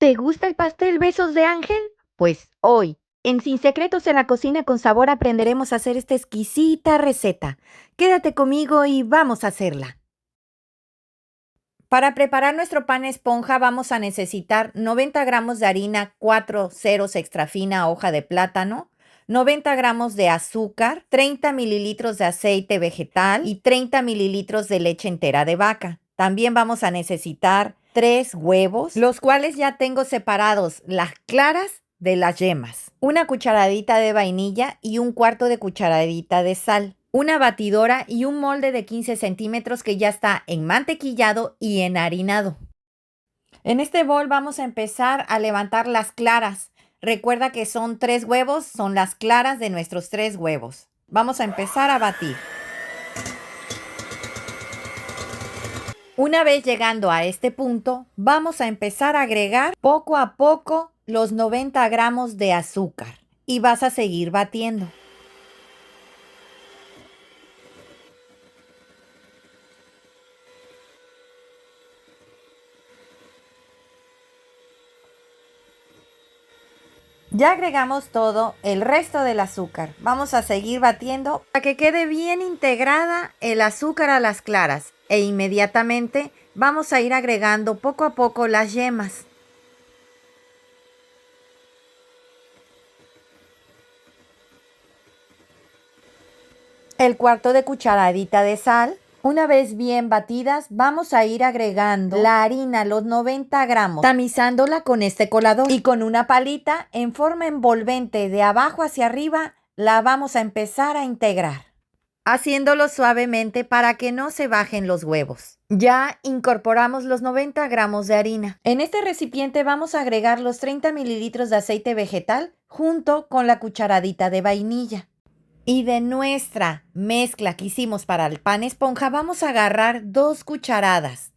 ¿Te gusta el pastel Besos de Ángel? Pues hoy, en Sin Secretos en la Cocina con Sabor, aprenderemos a hacer esta exquisita receta. Quédate conmigo y vamos a hacerla. Para preparar nuestro pan esponja vamos a necesitar 90 gramos de harina 4 ceros extra fina hoja de plátano, 90 gramos de azúcar, 30 mililitros de aceite vegetal y 30 mililitros de leche entera de vaca. También vamos a necesitar 3 huevos, los cuales ya tengo separados las claras de las yemas, una cucharadita de vainilla y un cuarto de cucharadita de sal, una batidora y un molde de 15 centímetros que ya está enmantequillado y enharinado. En este bol vamos a empezar a levantar las claras. Recuerda que son 3 huevos, son las claras de nuestros 3 huevos. Vamos a empezar a batir. Una vez llegando a este punto, vamos a empezar a agregar poco a poco los 90 gramos de azúcar y vas a seguir batiendo. Ya agregamos todo el resto del azúcar. Vamos a seguir batiendo para que quede bien integrada el azúcar a las claras e inmediatamente vamos a ir agregando poco a poco las yemas. El cuarto de cucharadita de sal. Una vez bien batidas, vamos a ir agregando la harina, los 90 gramos, tamizándola con este colador y con una palita en forma envolvente de abajo hacia arriba, la vamos a empezar a integrar, haciéndolo suavemente para que no se bajen los huevos. Ya incorporamos los 90 gramos de harina. En este recipiente vamos a agregar los 30 mililitros de aceite vegetal junto con la cucharadita de vainilla. Y de nuestra mezcla que hicimos para el pan esponja vamos a agarrar 2 cucharadas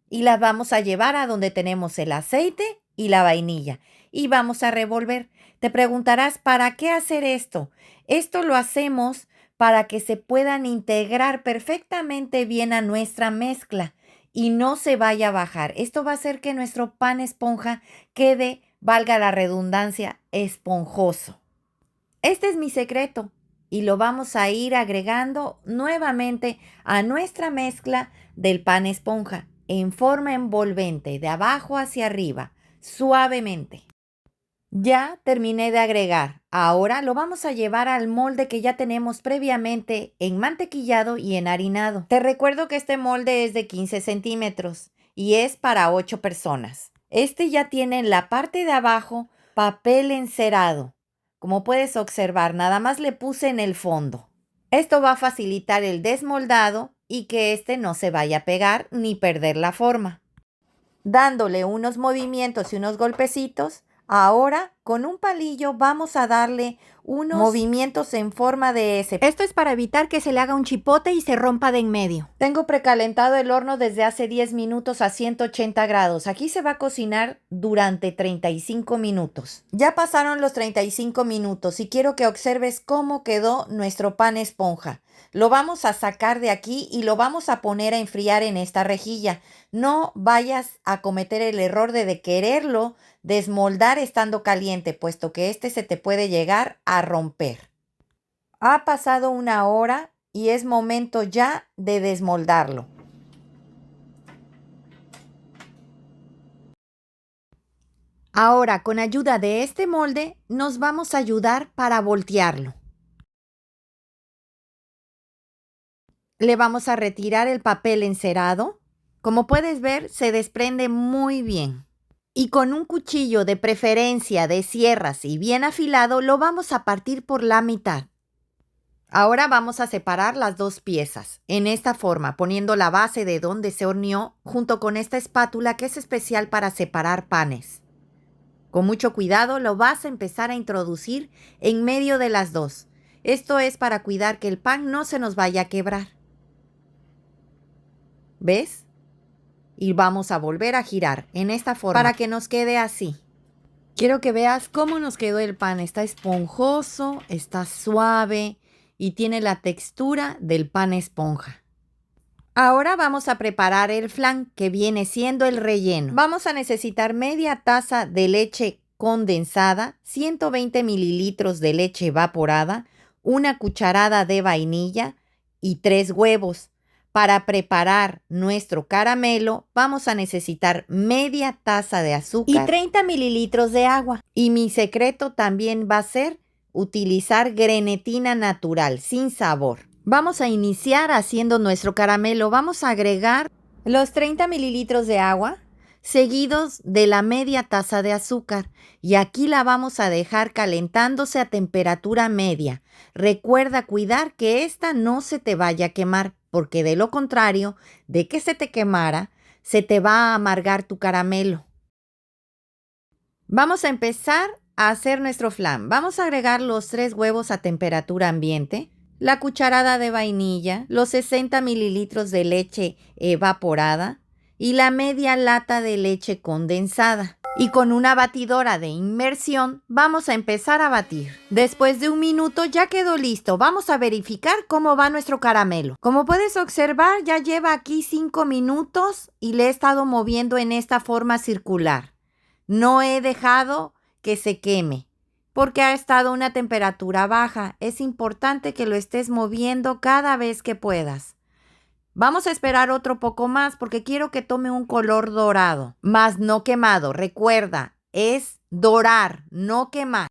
y las vamos a llevar a donde tenemos el aceite y la vainilla y vamos a revolver. Te preguntarás, ¿para qué hacer esto? Esto lo hacemos para que se puedan integrar perfectamente bien a nuestra mezcla y no se vaya a bajar. Esto va a hacer que nuestro pan esponja quede, valga la redundancia, esponjoso. Este es mi secreto. Y lo vamos a ir agregando nuevamente a nuestra mezcla del pan esponja en forma envolvente de abajo hacia arriba, suavemente. Ya terminé de agregar. Ahora lo vamos a llevar al molde que ya tenemos previamente enmantequillado y enharinado. Te recuerdo que este molde es de 15 centímetros y es para 8 personas. Este ya tiene en la parte de abajo papel encerado. Como puedes observar, nada más le puse en el fondo. Esto va a facilitar el desmoldado y que este no se vaya a pegar ni perder la forma. Dándole unos movimientos y unos golpecitos, ahora con un palillo vamos a darle unos movimientos en forma de S. Esto es para evitar que se le haga un chipote y se rompa de en medio. Tengo precalentado el horno desde hace 10 minutos a 180 grados. Aquí se va a cocinar durante 35 minutos. Ya pasaron los 35 minutos y quiero que observes cómo quedó nuestro pan esponja. Lo vamos a sacar de aquí y lo vamos a poner a enfriar en esta rejilla. No vayas a cometer el error de quererlo desmoldar estando caliente, puesto que este se te puede llegar a romper. Ha pasado 1 hora y es momento ya de desmoldarlo. Ahora, con ayuda de este molde, nos vamos a ayudar para voltearlo. Le vamos a retirar el papel encerado. Como puedes ver, se desprende muy bien. Y con un cuchillo de preferencia de sierras y bien afilado, lo vamos a partir por la mitad. Ahora vamos a separar las 2 piezas, en esta forma, poniendo la base de donde se horneó junto con esta espátula que es especial para separar panes. Con mucho cuidado lo vas a empezar a introducir en medio de las 2. Esto es para cuidar que el pan no se nos vaya a quebrar. ¿Ves? Y vamos a volver a girar en esta forma para que nos quede así. Quiero que veas cómo nos quedó el pan. Está esponjoso, está suave y tiene la textura del pan esponja. Ahora vamos a preparar el flan, que viene siendo el relleno. Vamos a necesitar media taza de leche condensada, 120 mililitros de leche evaporada, una cucharada de vainilla y 3 huevos. Para preparar nuestro caramelo vamos a necesitar media taza de azúcar y 30 mililitros de agua. Y mi secreto también va a ser utilizar grenetina natural, sin sabor. Vamos a iniciar haciendo nuestro caramelo. Vamos a agregar los 30 mililitros de agua seguidos de la media taza de azúcar. Y aquí la vamos a dejar calentándose a temperatura media. Recuerda cuidar que esta no se te vaya a quemar, porque de lo contrario, de que se te quemara, se te va a amargar tu caramelo. Vamos a empezar a hacer nuestro flan. Vamos a agregar los 3 huevos a temperatura ambiente, la cucharada de vainilla, los 60 mililitros de leche evaporada y la media lata de leche condensada. Y con una batidora de inmersión vamos a empezar a batir. Después de 1 minuto ya quedó listo. Vamos a verificar cómo va nuestro caramelo. Como puedes observar, ya lleva aquí 5 minutos y le he estado moviendo en esta forma circular. No he dejado que se queme porque ha estado a una temperatura baja. Es importante que lo estés moviendo cada vez que puedas. Vamos a esperar otro poco más porque quiero que tome un color dorado, más no quemado. Recuerda, es dorar, no quemar.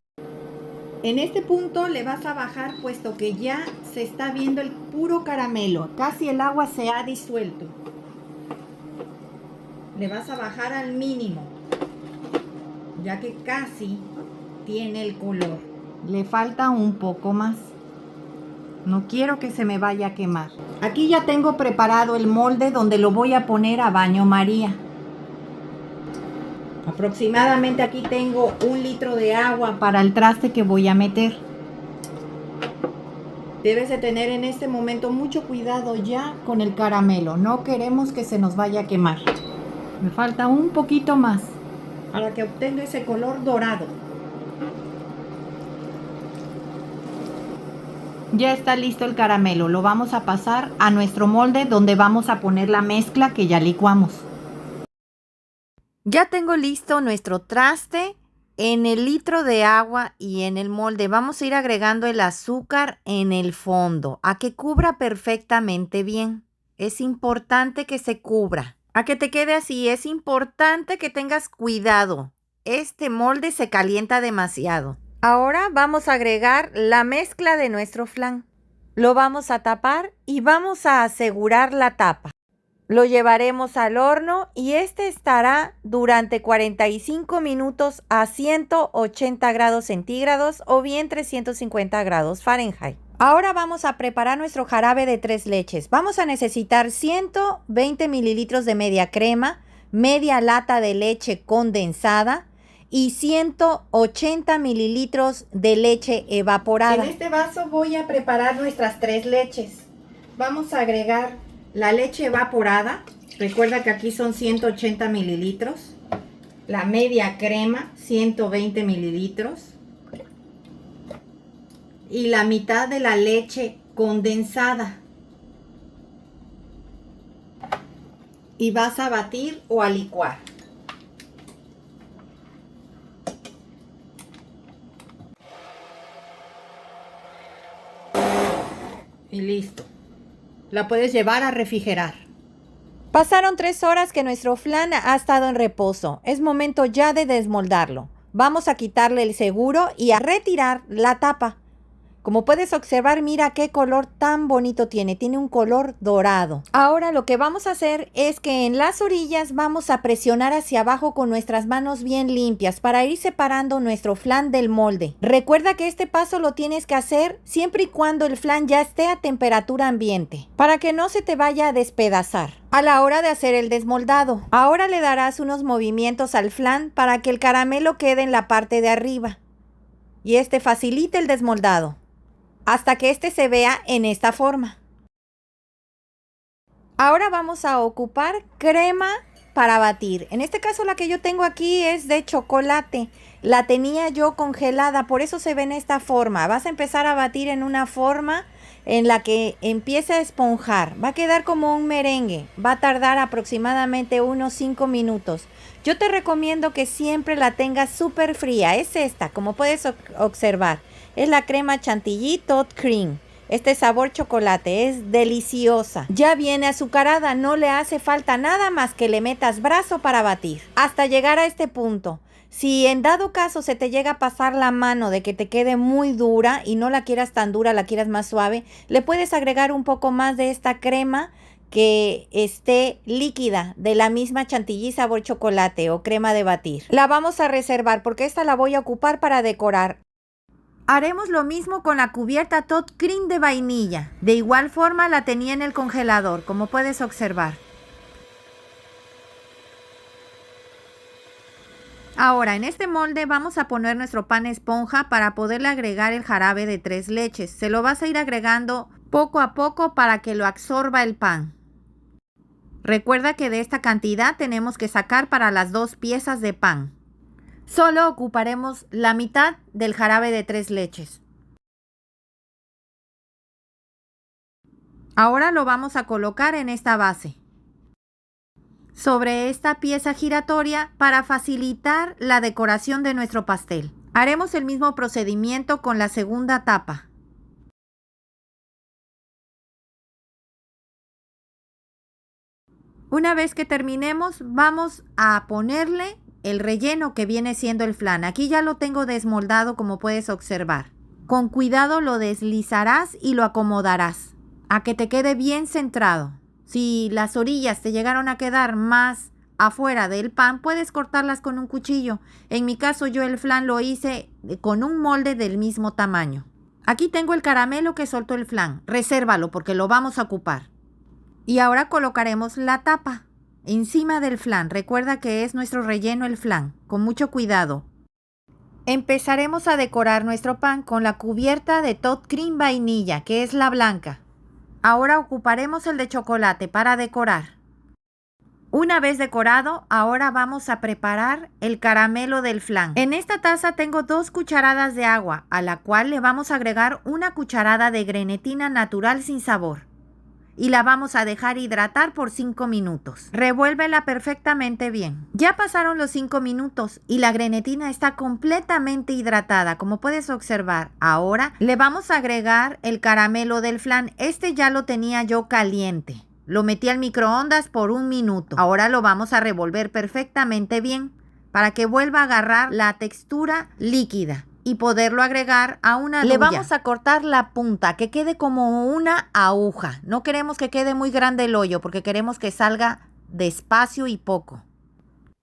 En este punto le vas a bajar puesto que ya se está viendo el puro caramelo. Casi el agua se ha disuelto. Le vas a bajar al mínimo, ya que casi tiene el color. Le falta un poco más. No quiero que se me vaya a quemar. Aquí ya tengo preparado el molde donde lo voy a poner a baño María. Aproximadamente aquí tengo 1 litro de agua para el traste que voy a meter. Debes de tener en este momento mucho cuidado ya con el caramelo. No queremos que se nos vaya a quemar. Me falta un poquito más para que obtenga ese color dorado. Ya está listo el caramelo. Lo vamos a pasar a nuestro molde donde vamos a poner la mezcla que ya licuamos. Ya tengo listo nuestro traste en el litro de agua y en el molde. Vamos a ir agregando el azúcar en el fondo a que cubra perfectamente bien. Es importante que se cubra. A que te quede así. Es importante que tengas cuidado. Este molde se calienta demasiado. Ahora vamos a agregar la mezcla de nuestro flan. Lo vamos a tapar y vamos a asegurar la tapa. Lo llevaremos al horno y este estará durante 45 minutos a 180 grados centígrados o bien 350 grados Fahrenheit. Ahora vamos a preparar nuestro jarabe de 3 leches. Vamos a necesitar 120 mililitros de media crema, media lata de leche condensada y 180 mililitros de leche evaporada. En este vaso voy a preparar nuestras 3 leches. Vamos a agregar la leche evaporada. Recuerda que aquí son 180 mililitros. La media crema, 120 mililitros. Y la mitad de la leche condensada. Y vas a batir o a licuar. Y listo. La puedes llevar a refrigerar. Pasaron 3 horas que nuestro flan ha estado en reposo. Es momento ya de desmoldarlo. Vamos a quitarle el seguro y a retirar la tapa. Como puedes observar, mira qué color tan bonito tiene. Tiene un color dorado. Ahora lo que vamos a hacer es que en las orillas vamos a presionar hacia abajo con nuestras manos bien limpias para ir separando nuestro flan del molde. Recuerda que este paso lo tienes que hacer siempre y cuando el flan ya esté a temperatura ambiente, para que no se te vaya a despedazar a la hora de hacer el desmoldado. Ahora le darás unos movimientos al flan para que el caramelo quede en la parte de arriba y este facilite el desmoldado hasta que este se vea en esta forma. Ahora vamos a ocupar crema para batir. En este caso la que yo tengo aquí es de chocolate. La tenía yo congelada, por eso se ve en esta forma. Vas a empezar a batir en una forma en la que empieza a esponjar. Va a quedar como un merengue. Va a tardar aproximadamente unos 5 minutos. Yo te recomiendo que siempre la tengas súper fría. Es esta, como puedes observar. Es la crema chantilly Todd Cream. Este sabor chocolate es deliciosa. Ya viene azucarada, no le hace falta nada más que le metas brazo para batir. Hasta llegar a este punto. Si en dado caso se te llega a pasar la mano de que te quede muy dura y no la quieras tan dura, la quieras más suave, le puedes agregar un poco más de esta crema que esté líquida, de la misma chantilly sabor chocolate o crema de batir. La vamos a reservar porque esta la voy a ocupar para decorar. Haremos lo mismo con la cubierta Todd Cream de vainilla. De igual forma la tenía en el congelador, como puedes observar. Ahora, en este molde vamos a poner nuestro pan esponja para poderle agregar el jarabe de 3 leches. Se lo vas a ir agregando poco a poco para que lo absorba el pan. Recuerda que de esta cantidad tenemos que sacar para las 2 piezas de pan. Solo ocuparemos la mitad del jarabe de 3 leches. Ahora lo vamos a colocar en esta base, sobre esta pieza giratoria para facilitar la decoración de nuestro pastel. Haremos el mismo procedimiento con la segunda tapa. Una vez que terminemos, vamos a ponerle el relleno que viene siendo el flan. Aquí ya lo tengo desmoldado, como puedes observar. Con cuidado lo deslizarás y lo acomodarás a que te quede bien centrado. Si las orillas te llegaron a quedar más afuera del pan, puedes cortarlas con un cuchillo. En mi caso, yo el flan lo hice con un molde del mismo tamaño. Aquí tengo el caramelo que soltó el flan. Resérvalo porque lo vamos a ocupar. Y ahora colocaremos la tapa encima del flan. Recuerda que es nuestro relleno el flan. Con mucho cuidado. Empezaremos a decorar nuestro pan con la cubierta de Todd Cream vainilla, que es la blanca. Ahora ocuparemos el de chocolate para decorar. Una vez decorado, ahora vamos a preparar el caramelo del flan. En esta taza tengo 2 cucharadas de agua, a la cual le vamos a agregar una cucharada de grenetina natural sin sabor. Y la vamos a dejar hidratar por 5 minutos. Revuélvela perfectamente bien. Ya pasaron los 5 minutos y la grenetina está completamente hidratada, como puedes observar. Ahora le vamos a agregar el caramelo del flan. Este ya lo tenía yo caliente. Lo metí al microondas por 1 minuto. Ahora lo vamos a revolver perfectamente bien para que vuelva a agarrar la textura líquida y poderlo agregar a una Le duya. vamos a cortar la punta, que quede como una aguja. No queremos que quede muy grande el hoyo, porque queremos que salga despacio y poco.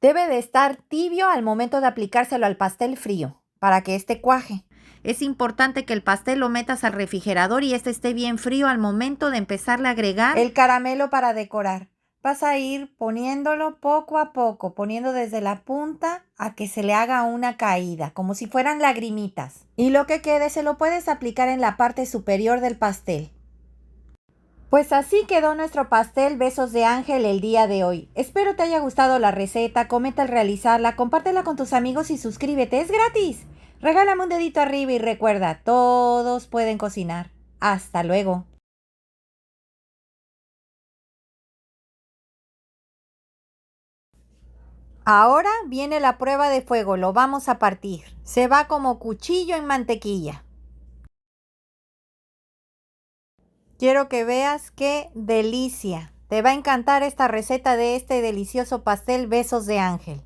Debe de estar tibio al momento de aplicárselo al pastel frío, para que este cuaje. Es importante que el pastel lo metas al refrigerador y este esté bien frío al momento de empezarle a agregar El caramelo para decorar. Vas a ir poniéndolo poco a poco, poniendo desde la punta a que se le haga una caída, como si fueran lagrimitas. Y lo que quede se lo puedes aplicar en la parte superior del pastel. Pues así quedó nuestro pastel Besos de Ángel el día de hoy. Espero te haya gustado la receta, comenta al realizarla, compártela con tus amigos y suscríbete, es gratis. Regálame un dedito arriba y recuerda, todos pueden cocinar. Hasta luego. Ahora viene la prueba de fuego, lo vamos a partir. Se va como cuchillo en mantequilla. Quiero que veas qué delicia. Te va a encantar esta receta de este delicioso pastel Besos de Ángel.